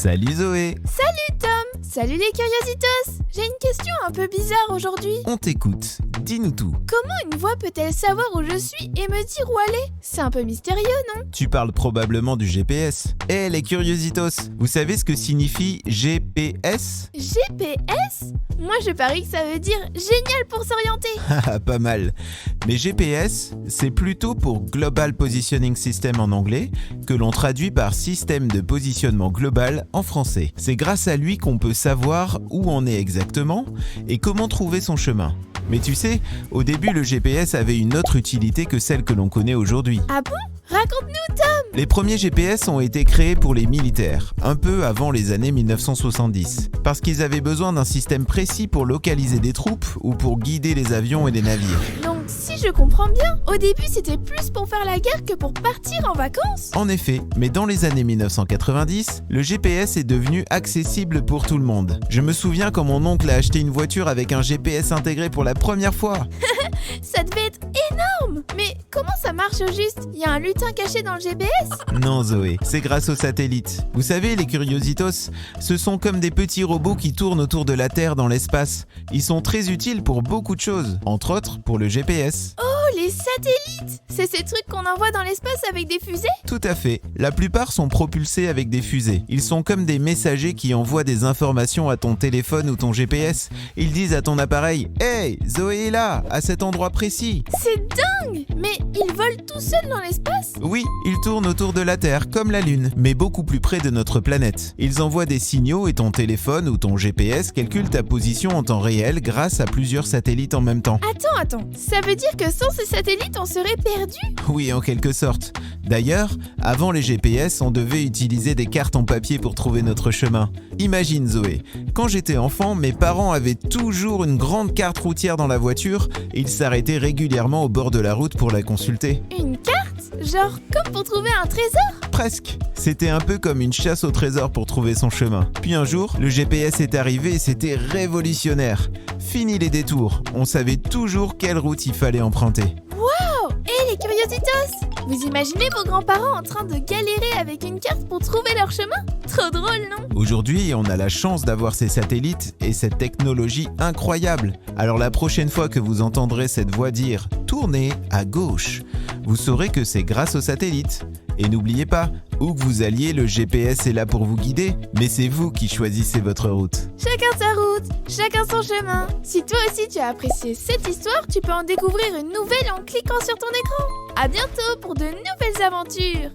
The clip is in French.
Salut Zoé. Salut Tom. Salut les Curiositos. J'ai une question un peu bizarre aujourd'hui. On t'écoute, dis-nous tout. Comment une voix peut-elle savoir où je suis et me dire où aller? C'est un peu mystérieux, non? Tu parles probablement du GPS. Les Curiositos, vous savez ce que signifie GPS? GPS? Moi je parie que ça veut dire génial pour s'orienter. Haha, pas mal. Mais GPS, c'est plutôt pour Global Positioning System en anglais, que l'on traduit par système de positionnement global en français. C'est grâce à lui qu'on peut savoir où on est exactement et comment trouver son chemin. Mais tu sais, au début le GPS avait une autre utilité que celle que l'on connaît aujourd'hui. Ah bon? Raconte-nous Tom. Les premiers GPS ont été créés pour les militaires, un peu avant les années 1970, parce qu'ils avaient besoin d'un système précis pour localiser des troupes ou pour guider les avions et les navires. Donc si je comprends bien, au début c'était plus pour faire la guerre que pour partir en vacances? En effet, mais dans les années 1990, le GPS est devenu accessible pour tout le monde. Je me souviens quand mon oncle a acheté une voiture avec un GPS intégré pour la première fois. Ça devait être énorme. Mais comment ça marche au juste? Il y a un lutin caché dans le GPS? Non Zoé, c'est grâce aux satellites. Vous savez, les Curiositos, ce sont comme des petits robots qui tournent autour de la Terre dans l'espace. Ils sont très utiles pour beaucoup de choses, entre autres pour le GPS. Oh, les satellites! C'est ces trucs qu'on envoie dans l'espace avec des fusées? Tout à fait. La plupart sont propulsés avec des fusées. Ils sont comme des messagers qui envoient des informations à ton téléphone ou ton GPS. Ils disent à ton appareil « Hey, Zoé est là, à cet endroit précis !» C'est dingue! Mais ils volent tout seuls dans l'espace? Oui, ils tournent autour de la Terre, comme la Lune, mais beaucoup plus près de notre planète. Ils envoient des signaux et ton téléphone ou ton GPS calcule ta position en temps réel grâce à plusieurs satellites en même temps. Attends, ça veut dire que sans ces satellites, on serait perdu? Oui, en quelque sorte. D'ailleurs, avant les GPS, on devait utiliser des cartes en papier pour trouver notre chemin. Imagine Zoé, quand j'étais enfant, mes parents avaient toujours une grande carte routière dans la voiture et ils s'arrêtaient régulièrement au bord de la route pour la consulter. Une carte? Genre comme pour trouver un trésor? Presque. C'était un peu comme une chasse au trésor pour trouver son chemin. Puis un jour, le GPS est arrivé et c'était révolutionnaire. Fini les détours, on savait toujours quelle route il fallait emprunter. Wow! Hé les Curiositos! Vous imaginez vos grands-parents en train de galérer avec une carte pour trouver leur chemin? Trop drôle, non? Aujourd'hui, on a la chance d'avoir ces satellites et cette technologie incroyable. Alors la prochaine fois que vous entendrez cette voix dire « Tournez à gauche », vous saurez que c'est grâce aux satellites. Et n'oubliez pas, où que vous alliez, le GPS est là pour vous guider, mais c'est vous qui choisissez votre route. Chacun sa route, chacun son chemin. Si toi aussi tu as apprécié cette histoire, tu peux en découvrir une nouvelle en cliquant sur ton écran. À bientôt pour de nouvelles aventures.